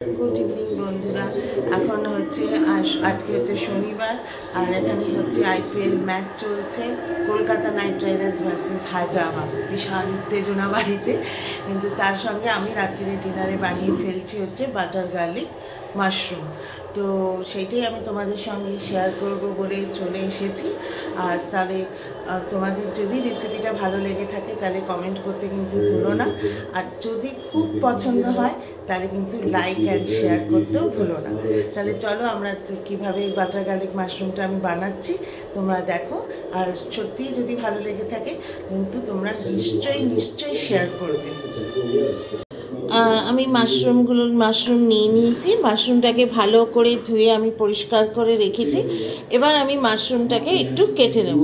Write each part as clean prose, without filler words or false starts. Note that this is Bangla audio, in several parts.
গুড ইভিনিং বন্ধুরা। এখন হচ্ছে আজকে হচ্ছে শনিবার, আর এখানে হচ্ছে আইপিএল ম্যাচ চলছে, Kolkata knight riders versus Hyderabad. বিশাল উত্তেজনা বাড়িতে, কিন্তু তার সঙ্গে আমি রাত্রিরে ডিনারে বানিয়ে ফেলছি হচ্ছে বাটার গার্লিক মাশরুম। তো সেইটাই আমি তোমাদের সঙ্গে শেয়ার করব বলে চলে এসেছি। আর তাহলে তোমাদের যদি রেসিপিটা ভালো লেগে থাকে তাহলে কমেন্ট করতে কিন্তু ভুলো না, আর যদি খুব পছন্দ হয় তাহলে কিন্তু লাইক অ্যান্ড শেয়ার করতেও ভুলো না। তাহলে চলো আমরা কীভাবে বাটার গার্লিক মাশরুমটা আমি বানাচ্ছি তোমরা দেখো। আর সত্যি যদি ভালো লেগে থাকে কিন্তু তোমরা নিশ্চয়ই শেয়ার করবে। আমি মাশরুম নিয়ে নিয়েছি। মাশরুমটাকে ভালো করে ধুয়ে আমি পরিষ্কার করে রেখেছি। এবার আমি মাশরুমটাকে একটু কেটে নেব।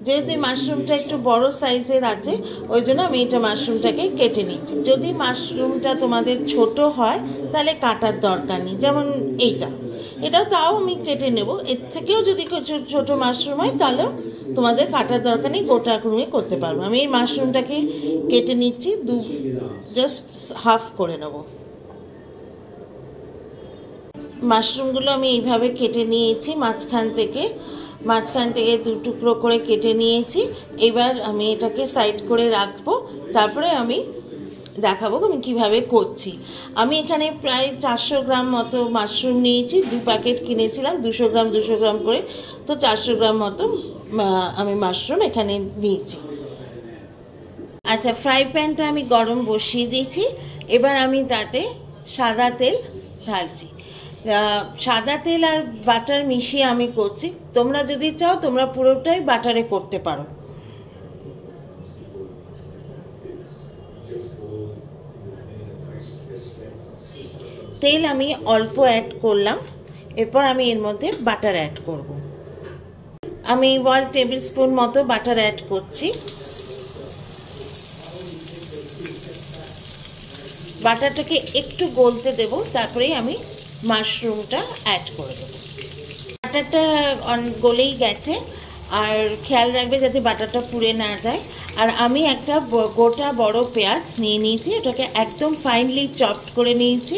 যেহেতু মাশরুমটা একটু বড় সাইজের আছে, ওই জন্য আমি মাশরুমটাকে কেটে নিচ্ছি। যদি মাশরুমটা তোমাদের ছোট হয় তাহলে কাটার দরকার নেই, যেমন এটা তাও আমি কেটে নেব। এর থেকেও যদি ছোট মাশরুম হয় তাহলেও তোমাদের কাটার দরকার নেই, গোটা ক্রমে করতে পারবো। আমি এই মাশরুমটাকে কেটে নিচ্ছি, জাস্ট হাফ করে নেব। মাশরুমগুলো আমি এইভাবে কেটে নিয়েছি, মাঝখান থেকে দু টুকরো করে কেটে নিয়েছি। এবার আমি এটাকে সাইড করে রাখবো, তারপরে আমি দেখাবো আমি কিভাবে করছি। আমি এখানে প্রায় 400 গ্রাম মতো মাশরুম নিয়েছি। 2 প্যাকেট কিনেছিলাম, 200 গ্রাম করে, তো 400 গ্রাম মতো আমি মাশরুম এখানে নিয়েছি। আচ্ছা, ফ্রাই প্যানটা আমি গরম বসিয়ে দিয়েছি। এবার আমি তাতে সাদা তেল ঢালছি। সাদা তেল আর বাটার মিশিয়ে আমি করছি। তোমরা যদি চাও তোমরা পুরোটাই বাটারে করতে পারো। তেল আমি অল্প অ্যাড করলাম, এরপর আমি এর মধ্যে বাটার অ্যাড করব। আমি 1 টেবিল স্পুন মতো বাটার অ্যাড করছি। বাটারটাকে একটু গলতে দেব, তারপরেই আমি মাশরুমটা অ্যাড করে দেবো। বাটারটা গলেই গেছে, আর খেয়াল রাখবে যাতে বাটারটা পুড়ে না যায়। আর আমি একটা গোটা বড় পেঁয়াজ নিয়ে নিয়েছি, ওটাকে একদম ফাইনলি চপড করে নিয়েছি।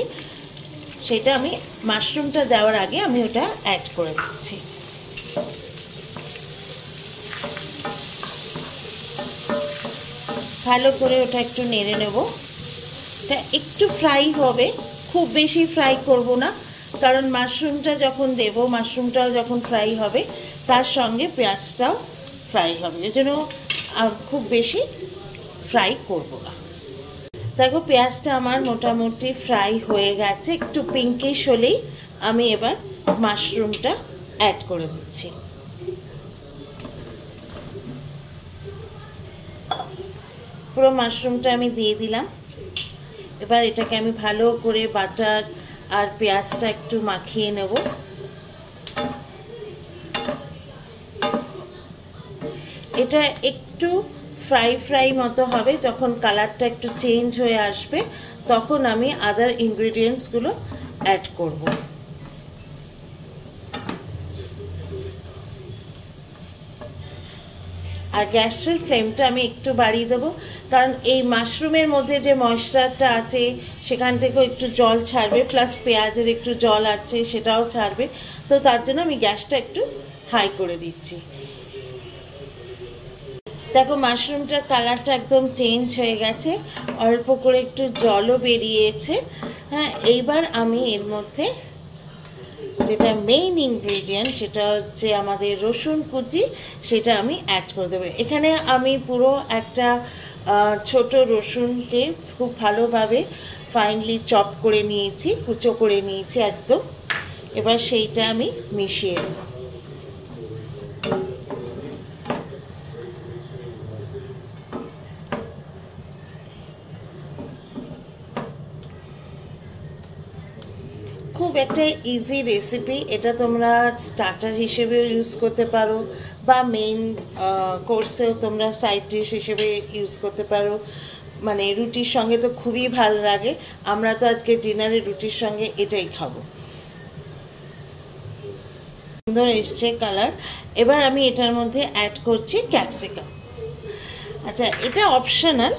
সেটা আমি মাশরুমটা দেওয়ার আগে আমি ওটা অ্যাড করে দিচ্ছি। ভালো করে ওটা একটু নেড়ে নেব। এটা একটু ফ্রাই হবে, খুব বেশি ফ্রাই করব না, কারণ মাশরুমটা যখন দেব, মাশরুমটাও যখন ফ্রাই হবে তার সঙ্গে পেঁয়াজটাও ফ্রাই হবে, এই জন্য খুব বেশি ফ্রাই করব না। দেখো পেঁয়াজটা আমার মোটামুটি ফ্রাই হয়ে গেছে। একটু পিঙ্কিশ হলেই আমি এবার মাশরুমটা অ্যাড করে দিচ্ছি। পুরো মাশরুমটা আমি দিয়ে দিলাম। এবার এটাকে আমি ভালো করে বাটার আর পেঁয়াজটা একটু মাখিয়ে নেব। এটা একটু ফ্রাই মতো হবে। যখন কালারটা একটু চেঞ্জ হয়ে আসবে তখন আমি আদার ইনগ্রেডিয়েন্টসগুলো অ্যাড করব। আর গ্যাসের ফ্লেমটা আমি একটু বাড়িয়ে দেবো, কারণ এই মাশরুমের মধ্যে যে ময়েশ্চারটা আছে সেখান থেকেও একটু জল ছাড়বে, প্লাস পেঁয়াজের একটু জল আছে সেটাও ছাড়বে। তো তার জন্য আমি গ্যাসটা একটু হাই করে দিচ্ছি। দেখো মাশরুমটার কালারটা একদম চেঞ্জ হয়ে গেছে, অল্প করে একটু জলও বেরিয়েছে। হ্যাঁ, এইবার আমি এর মধ্যে যেটা মেইন ইনগ্রেডিয়েন্ট সেটা হচ্ছে আমাদের রসুন কুচি, সেটা আমি অ্যাড করে দেবো। এখানে আমি পুরো একটা ছোট রসুনকে খুব ভালোভাবে ফাইনলি চপ করে নিয়েছি, কুচো করে নিয়েছি একদম। এবার সেইটা আমি মিশিয়ে দেব। খুব একটা ইজি রেসিপি, এটা তোমরা স্টার্টার হিসেবেও ইউজ করতে পারো বা মেইন কোর্সেও তোমরা সাইড ডিশ হিসেবে ইউজ করতে পারো। মানে রুটির সঙ্গে তো খুবই ভালো লাগে। আমরা তো আজকে ডিনারে রুটির সঙ্গে এটাই খাবো। সুন্দর এসছে কালার। এবার আমি এটার মধ্যে অ্যাড করছি ক্যাপসিকাম। আচ্ছা, এটা অপশনাল,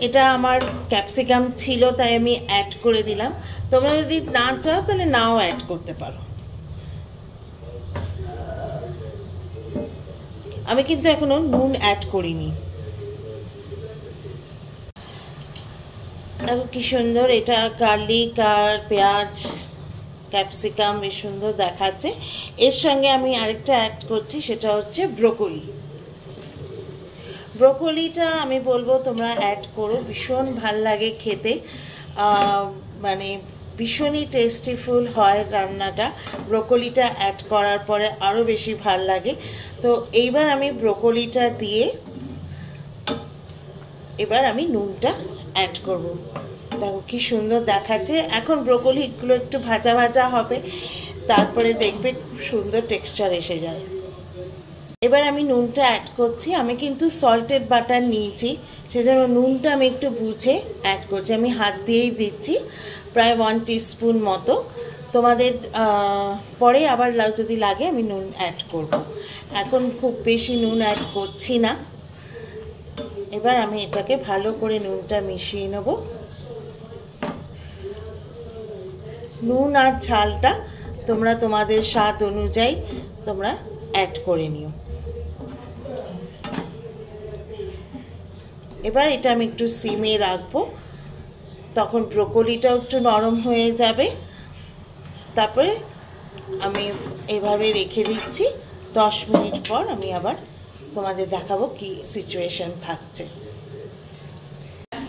এটা আমার ক্যাপসিকাম ছিল তাই আমি অ্যাড করে দিলাম। তোমরা যদি না চাও তাহলে নাও অ্যাড করতে পারো। আমি কিন্তু এখনো নুন অ্যাড করিনি। দেখো কি সুন্দর, এটা গার্লিক আর পেঁয়াজ ক্যাপসিকাম বেশ সুন্দর দেখাচ্ছে। এর সঙ্গে আমি আরেকটা অ্যাড করছি, সেটা হচ্ছে ব্রোকলি। ব্রোকলিটা আমি বলবো তোমরা অ্যাড করো, ভীষণ ভাল লাগে খেতে, মানে ভীষণই টেস্টিফুল হয় রান্নাটা। ব্রোকলিটা অ্যাড করার পরে আরও বেশি ভাল লাগে। তো এইবার আমি ব্রোকলিটা দিয়ে এবার আমি নুনটা অ্যাড করব। দেখো কি সুন্দর দেখাচ্ছে। এখন ব্রোকলিগুলো একটু ভাজা ভাজা হবে, তারপরে দেখবে খুব সুন্দর টেক্সচার এসে যায়। এবার আমি নুনটা অ্যাড করছি। আমি কিন্তু সল্টেড বাটার নিয়েছি, সেজন্য নুনটা আমি একটু বুঝে অ্যাড করছি। আমি হাত দিয়েই দিচ্ছি, প্রায় 1 টিস্পুন মতো। তোমাদের পরে আবার যদি লাগে আমি নুন অ্যাড করব। এখন খুব বেশি নুন অ্যাড করছি না। এবার আমি এটাকে ভালো করে নুনটা মিশিয়ে নেব। নুন আর ঝালটা তোমরা তোমাদের স্বাদ অনুযায়ী তোমরা অ্যাড করে নিও। এবার এটা আমি একটু সিমে রাখবো, তখন ব্রোকলিটাও একটু নরম হয়ে যাবে। তারপরে আমি এভাবে রেখে দিচ্ছি। 10 মিনিট পর আমি আবার তোমাদের দেখাবো কি সিচুয়েশন থাকছে।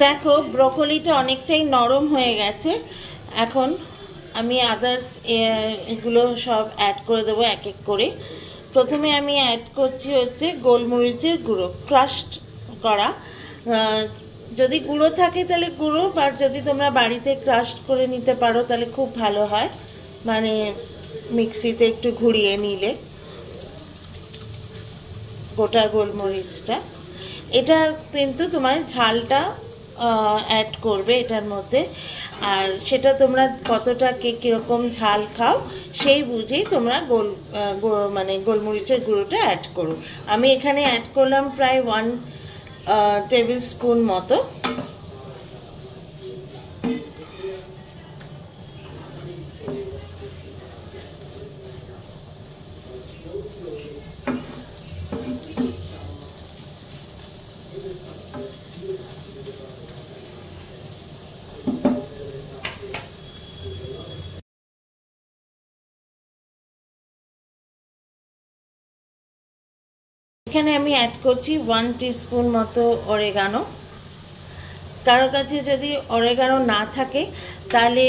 দেখো ব্রোকলিটা অনেকটাই নরম হয়ে গেছে। এখন আমি আদার্স এগুলো সব অ্যাড করে দেবো এক এক করে। প্রথমে আমি অ্যাড করছি হচ্ছে গোলমরিচের গুঁড়ো, ক্রাশড করা। যদি গুঁড়ো থাকে তাহলে গুঁড়ো, বা যদি তোমরা বাড়িতে ক্রাশড করে নিতে পারো তাহলে খুব ভালো হয়, মানে মিক্সিতে একটু ঘুরিয়ে নিলে। গোটা গোলমরিচটা, এটা কিন্তু তোমার ঝালটা অ্যাড করবে এটার মধ্যে, আর সেটা তোমরা কতটা কীরকম ঝাল খাও সেই বুঝেই তোমরা মানে গোলমরিচের গুঁড়োটা অ্যাড করো। আমি এখানে অ্যাড করলাম প্রায় 1 টেবিল স্পুন মতো। এখানে আমি অ্যাড করছি 1 টিস্পুন মতো অরেগানো। কারোর কাছে যদি অরেগানো না থাকে তাহলে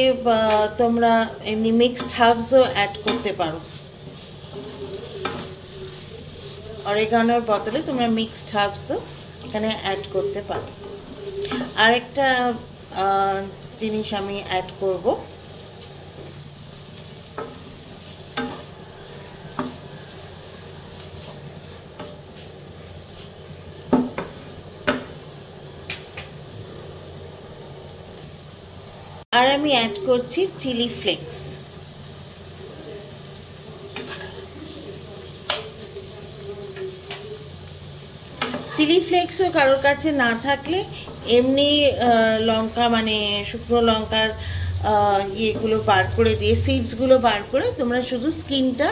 তোমরা এমনি মিক্সড হার্বসও অ্যাড করতে পারো। অরেগানোর বদলে তোমরা মিক্সড হার্বসও এখানে অ্যাড করতে পারো। আরেকটা জিনিস আমি অ্যাড করব, আর আমি অ্যাড করছি চিলি ফ্লেক্স। চিলি ফ্লেক্সও কারোর কাছে না থাকলে এমনি লঙ্কা, মানে শুকনো লঙ্কার ইয়েগুলো বার করে দিয়ে, সিডসগুলো বার করে তোমরা শুধু স্কিনটা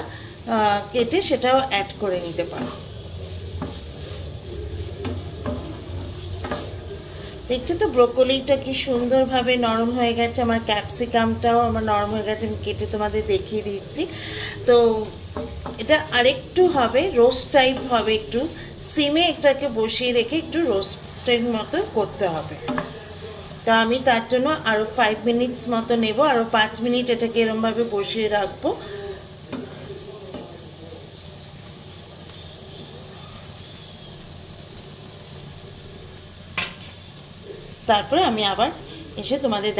কেটে সেটাও অ্যাড করে নিতে পারো। দেখছো তো ব্রোকলিটা কি সুন্দরভাবে নরম হয়ে গেছে, আমার ক্যাপসিকামটাও আমার নরম হয়ে গেছে। আমি কেটে তোমাদের দেখিয়ে দিচ্ছি। তো এটা আরেকটু হবে, রোস্ট টাইপ হবে, একটু সিমে এটাকে বসিয়ে রেখে একটু রোস্টের মতো করতে হবে। তা আমি তার জন্য আরও 5 মিনিটস মতো নেব, আরও 5 মিনিট এটাকে এরমভাবে বসিয়ে রাখবো। তারপরে আমি আবার এসে তোমাদের